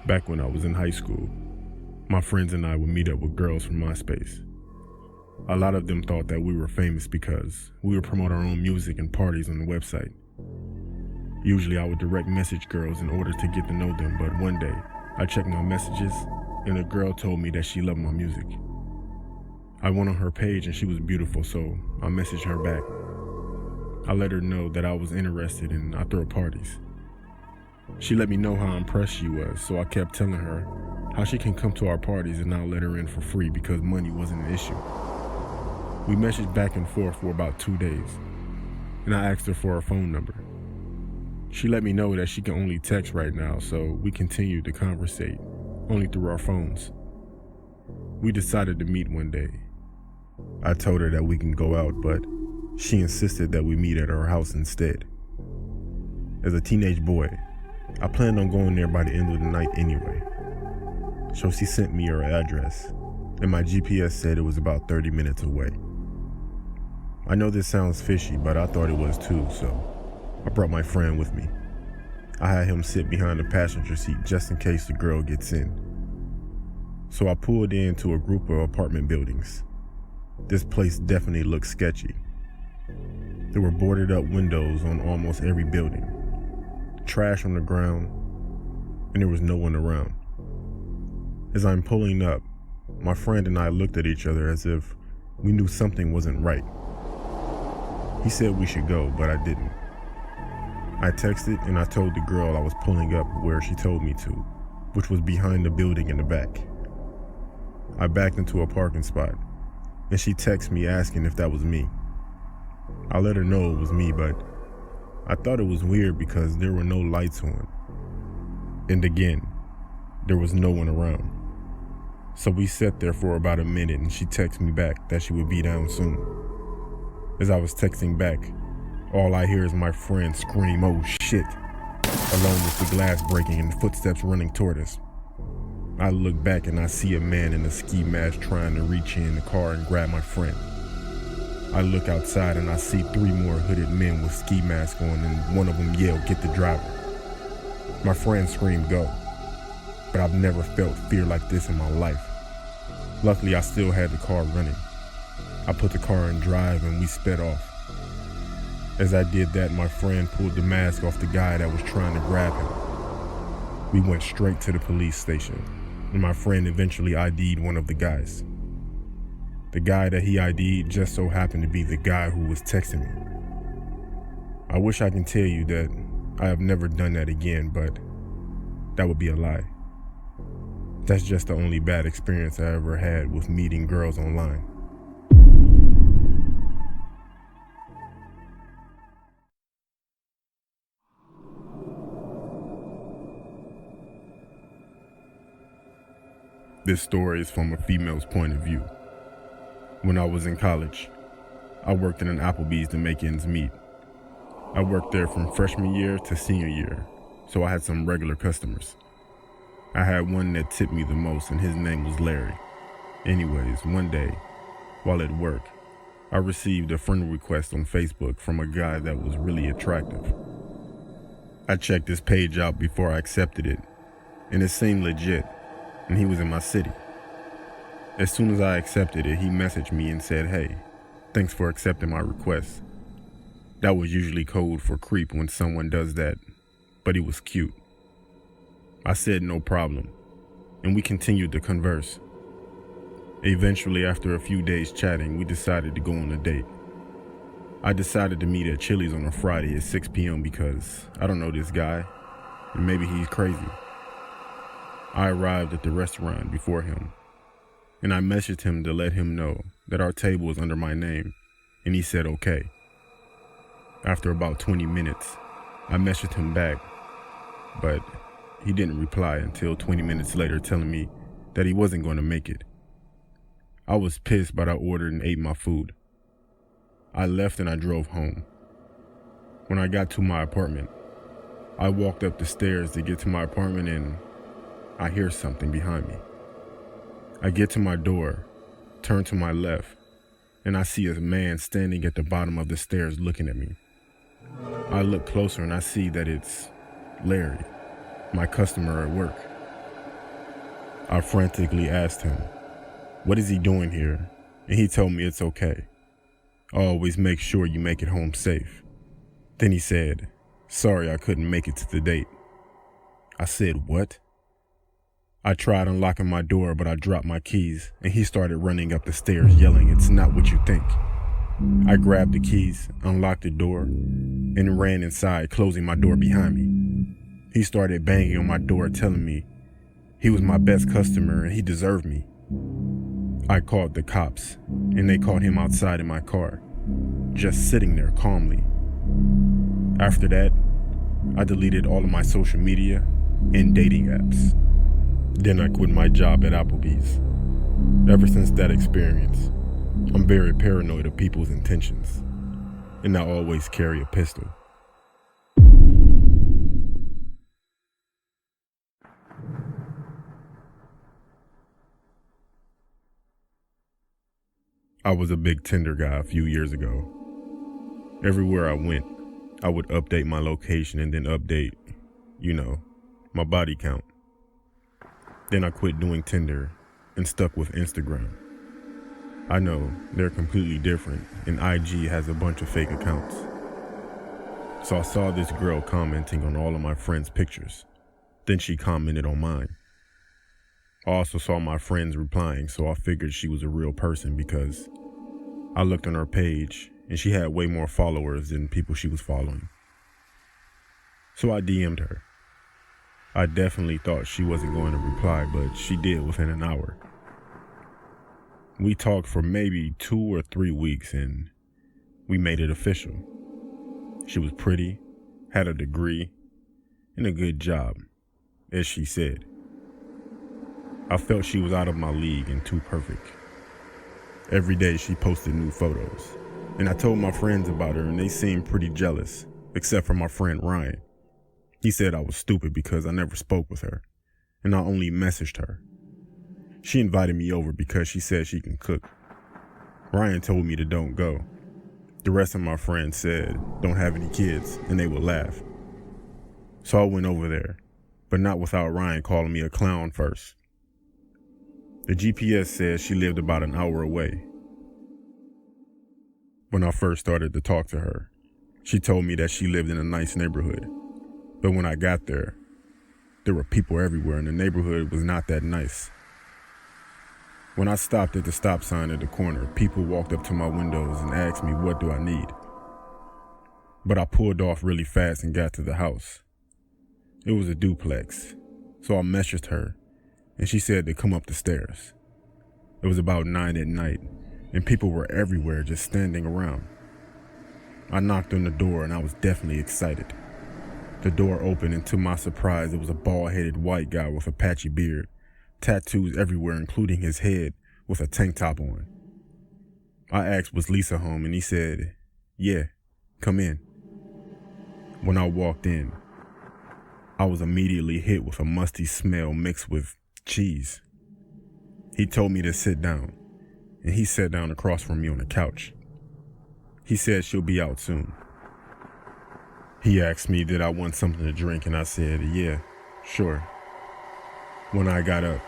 Back when I was in high school, my friends and I would meet up with girls from MySpace. A lot of them thought that we were famous because we would promote our own music and parties on the website. Usually I would direct message girls in order to get to know them, but one day I checked my messages and a girl told me that she loved my music. I went on her page and she was beautiful, so I messaged her back. I let her know that I was interested and I throw parties. She let me know how impressed she was, so I kept telling her how she can come to our parties and I'll let her in for free because money wasn't an issue. We messaged back and forth for about 2 days, and I asked her for her phone number. She let me know that she can only text right now, so we continued to conversate, only through our phones. We decided to meet one day. I told her that we can go out, but she insisted that we meet at her house instead. As a teenage boy, I planned on going there by the end of the night anyway. So she sent me her address, and my GPS said it was about 30 minutes away. I know this sounds fishy, but I thought it was too, so I brought my friend with me. I had him sit behind the passenger seat just in case the girl gets in. So I pulled into a group of apartment buildings. This place definitely looked sketchy. There were boarded up windows on almost every building, trash on the ground, and there was no one around. As I'm pulling up, my friend and I looked at each other as if we knew something wasn't right. He said we should go, but I didn't. I texted and I told the girl I was pulling up where she told me to, which was behind the building in the back. I backed into a parking spot, and she texted me asking if that was me. I let her know it was me, but I thought it was weird because there were no lights on. And again, there was no one around. So we sat there for about a minute and she texted me back that she would be down soon. As I was texting back, all I hear is my friend scream, "Oh shit," along with the glass breaking and footsteps running toward us. I look back and I see a man in a ski mask trying to reach in the car and grab my friend. I look outside and I see 3 more hooded men with ski masks on, and one of them yelled, "Get the driver." My friend screamed, "Go." But I've never felt fear like this in my life. Luckily, I still had the car running. I put the car in drive and we sped off. As I did that, my friend pulled the mask off the guy that was trying to grab him. We went straight to the police station, and my friend eventually ID'd one of the guys. The guy that he ID'd just so happened to be the guy who was texting me. I wish I can tell you that I have never done that again, but that would be a lie. That's just the only bad experience I ever had with meeting girls online. This story is from a female's point of view. When I was in college, I worked in an Applebee's to make ends meet. I worked there from freshman year to senior year, so I had some regular customers. I had one that tipped me the most, and his name was Larry. Anyways, one day, while at work, I received a friend request on Facebook from a guy that was really attractive. I checked his page out before I accepted it, and it seemed legit, and he was in my city. As soon as I accepted it, he messaged me and said, "Hey, thanks for accepting my request." That was usually code for creep when someone does that, but he was cute. I said no problem, and we continued to converse. Eventually, after a few days chatting, we decided to go on a date. I decided to meet at Chili's on a Friday at 6 p.m. because I don't know this guy, and maybe he's crazy. I arrived at the restaurant before him, and I messaged him to let him know that our table was under my name, and he said okay. After about 20 minutes, I messaged him back, but he didn't reply until 20 minutes later telling me that he wasn't going to make it. I was pissed, but I ordered and ate my food. I left and I drove home. When I got to my apartment, I walked up the stairs to get to my apartment and I hear something behind me. I get to my door, turn to my left, and I see a man standing at the bottom of the stairs looking at me. I look closer and I see that it's Larry, my customer at work. I frantically asked him, "What is he doing here?" And he told me it's okay. Always make sure you make it home safe. Then he said, "Sorry I couldn't make it to the date." I said, "What?" I tried unlocking my door, but I dropped my keys, and he started running up the stairs yelling, "It's not what you think." I grabbed the keys, unlocked the door, and ran inside, closing my door behind me. He started banging on my door, telling me he was my best customer and he deserved me. I called the cops, and they caught him outside in my car, just sitting there calmly. After that, I deleted all of my social media and dating apps. Then I quit my job at Applebee's. Ever since that experience, I'm very paranoid of people's intentions, and I always carry a pistol. I was a big Tinder guy a few years ago. Everywhere I went, I would update my location and then update, my body count. Then I quit doing Tinder and stuck with Instagram. I know they're completely different, and IG has a bunch of fake accounts. So I saw this girl commenting on all of my friends' pictures. Then she commented on mine. I also saw my friends replying, so I figured she was a real person because I looked on her page and she had way more followers than people she was following. So I DM'd her. I definitely thought she wasn't going to reply, but she did within an hour. We talked for maybe 2 or 3 weeks and we made it official. She was pretty, had a degree, and a good job, as she said. I felt she was out of my league and too perfect. Every day she posted new photos, and I told my friends about her and they seemed pretty jealous, except for my friend Ryan. He said I was stupid because I never spoke with her, and I only messaged her. She invited me over because she said she can cook. Ryan told me to don't go. The rest of my friends said don't have any kids, and they would laugh. So I went over there, but not without Ryan calling me a clown first. The GPS said she lived about an hour away. When I first started to talk to her, she told me that she lived in a nice neighborhood. But when I got there were people everywhere and the neighborhood was not that nice. When I stopped at the stop sign at the corner, people walked up to my windows and asked me what do I need. But I pulled off really fast and got to the house. It was a duplex, so I messaged her and she said to come up the stairs. It was about 9 at night and people were everywhere just standing around. I knocked on the door and I was definitely excited. The door opened and to my surprise it was a bald-headed white guy with a patchy beard, tattoos everywhere including his head with a tank top on. I asked was Lisa home and he said, "Yeah, come in." When I walked in, I was immediately hit with a musty smell mixed with cheese. He told me to sit down, and he sat down across from me on the couch. He said she'll be out soon. He asked me did I want something to drink, and I said, "Yeah, sure." When I got up,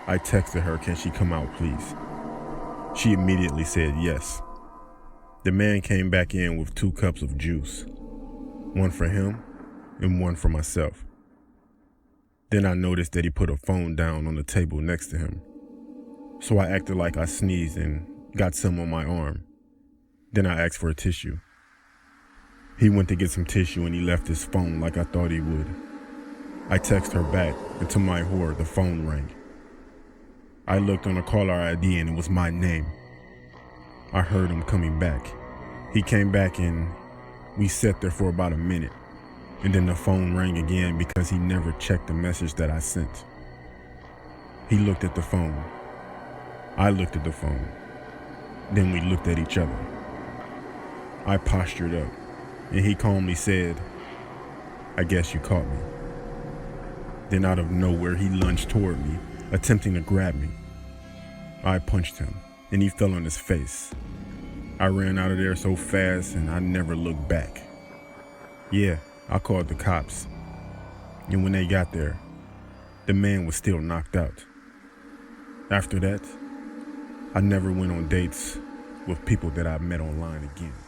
I texted her, "Can she come out, please?" She immediately said yes. The man came back in with 2 cups of juice, one for him and one for myself. Then I noticed that he put a phone down on the table next to him. So I acted like I sneezed and got some on my arm. Then I asked for a tissue. He went to get some tissue and he left his phone like I thought he would. I texted her back, and to my horror, the phone rang. I looked on the caller ID and it was my name. I heard him coming back. He came back and we sat there for about a minute. And then the phone rang again because he never checked the message that I sent. He looked at the phone. I looked at the phone. Then we looked at each other. I postured up, and he calmly said, "I guess you caught me." Then out of nowhere, he lunged toward me, attempting to grab me. I punched him, and he fell on his face. I ran out of there so fast, and I never looked back. Yeah, I called the cops, and when they got there, the man was still knocked out. After that, I never went on dates with people that I met online again.